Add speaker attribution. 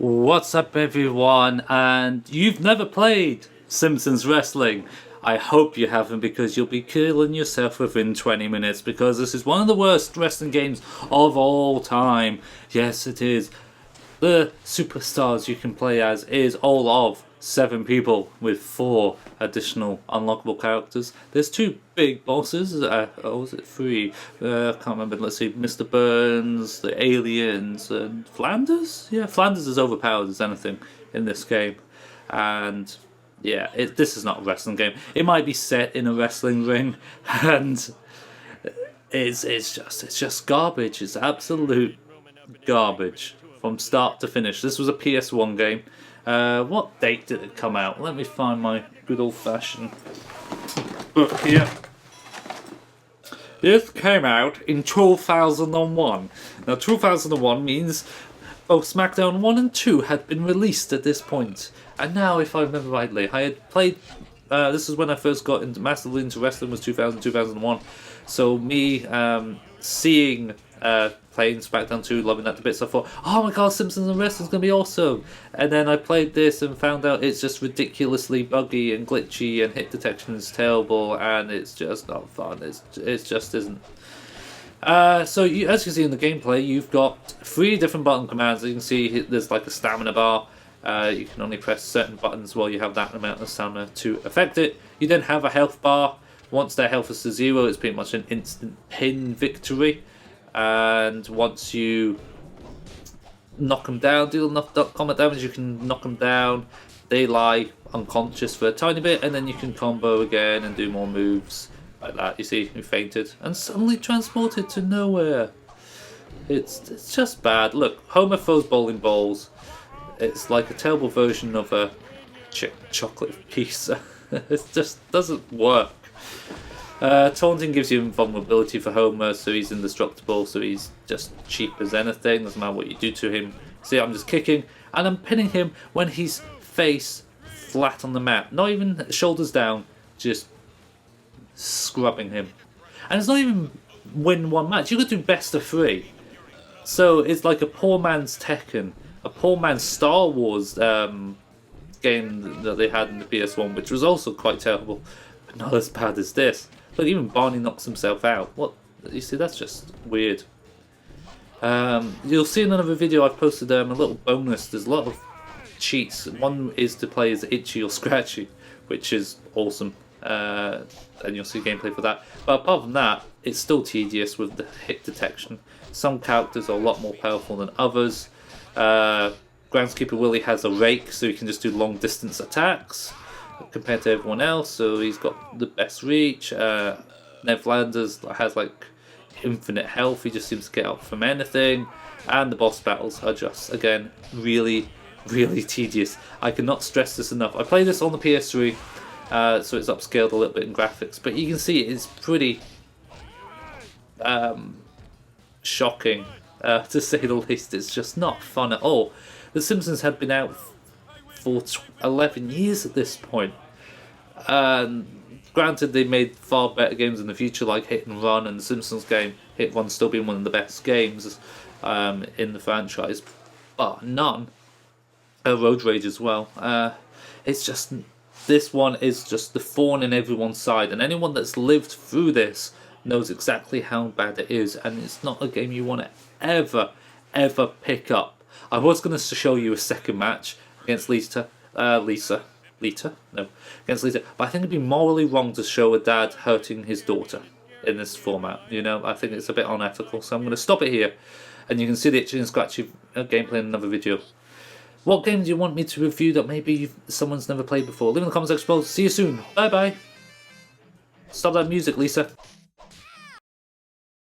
Speaker 1: What's up, everyone? And you've never played Simpsons Wrestling. I hope you haven't, because you'll be killing yourself within 20 minutes, because this is one of the worst wrestling games of all time. Yes, it is. The superstars you can play as is all of 7 people with 4 additional unlockable characters. There's 2 big bosses, or was it 3? I can't remember. Let's see, Mr. Burns, the aliens, and Flanders? Yeah, Flanders is overpowered as anything in this game. And yeah, this is not a wrestling game. It might be set in a wrestling ring, and it's just garbage. It's absolute garbage from start to finish. This was a PS1 game. What date did it come out? Let me find my good old-fashioned book here. This came out in 2001. Now, 2001 means both SmackDown 1 and 2 had been released at this point. And now, if I remember rightly, I had played... this is when I first got massively into wrestling, was 2000, 2001. So me seeing... playing SmackDown 2, loving that to bits, I thought, oh my god, Simpsons and Wrestling's gonna be awesome. And then I played this and found out it's just ridiculously buggy and glitchy, and hit detection is terrible, and it's just not fun. It just isn't. So as you can see in the gameplay, you've got 3 different button commands. You can see there's like a stamina bar. You can only press certain buttons while you have that amount of stamina to affect it. You then have a health bar. Once their health is to 0, it's pretty much an instant pin victory. And once you knock them down, deal enough combat damage, you can knock them down. They lie unconscious for a tiny bit, and then you can combo again and do more moves like that. You see, you fainted and suddenly transported to nowhere. It's just bad. Look, Homer throws bowling balls. It's like a terrible version of a chocolate pizza. It just doesn't work. Taunting gives you invulnerability for Homer, so he's indestructible, so he's just cheap as anything, doesn't matter what you do to him. See, I'm just kicking, and I'm pinning him when he's face flat on the mat. Not even shoulders down, just scrubbing him. And it's not even win one match, you could do best of 3. So it's like a poor man's Tekken, a poor man's Star Wars game that they had in the PS1, which was also quite terrible, but not as bad as this. Look, even Barney knocks himself out. What? You see, that's just weird. You'll see in another video I've posted a little bonus. There's a lot of cheats. One is to play as Itchy or Scratchy, which is awesome. And you'll see gameplay for that. But apart from that, it's still tedious with the hit detection. Some characters are a lot more powerful than others. Groundskeeper Willie has a rake, so he can just do long distance attacks compared to everyone else, so he's got the best reach. Ned Flanders has like infinite health, he just seems to get up from anything, and the boss battles are just, again, really tedious. I cannot stress this enough. I play this on the PS3, so it's upscaled a little bit in graphics, but you can see it's pretty shocking, to say the least. It's just not fun at all. The Simpsons had been out for 11 years at this point. Granted, they made far better games in the future, like Hit and Run, and the Simpsons game, Hit and Run, still being one of the best games in the franchise, but none. Road Rage as well. It's just, this one is just the thorn in everyone's side, and anyone that's lived through this knows exactly how bad it is, and it's not a game you want to ever pick up. I was going to show you a second match against Lita, against Lita, but I think it'd be morally wrong to show a dad hurting his daughter in this format. You know, I think it's a bit unethical, so I'm going to stop it here, and you can see the Itchy and Scratchy gameplay in another video. What game do you want me to review that maybe someone's never played before? Leave in the comment section below. See you soon. Bye bye. Stop that music, Lisa.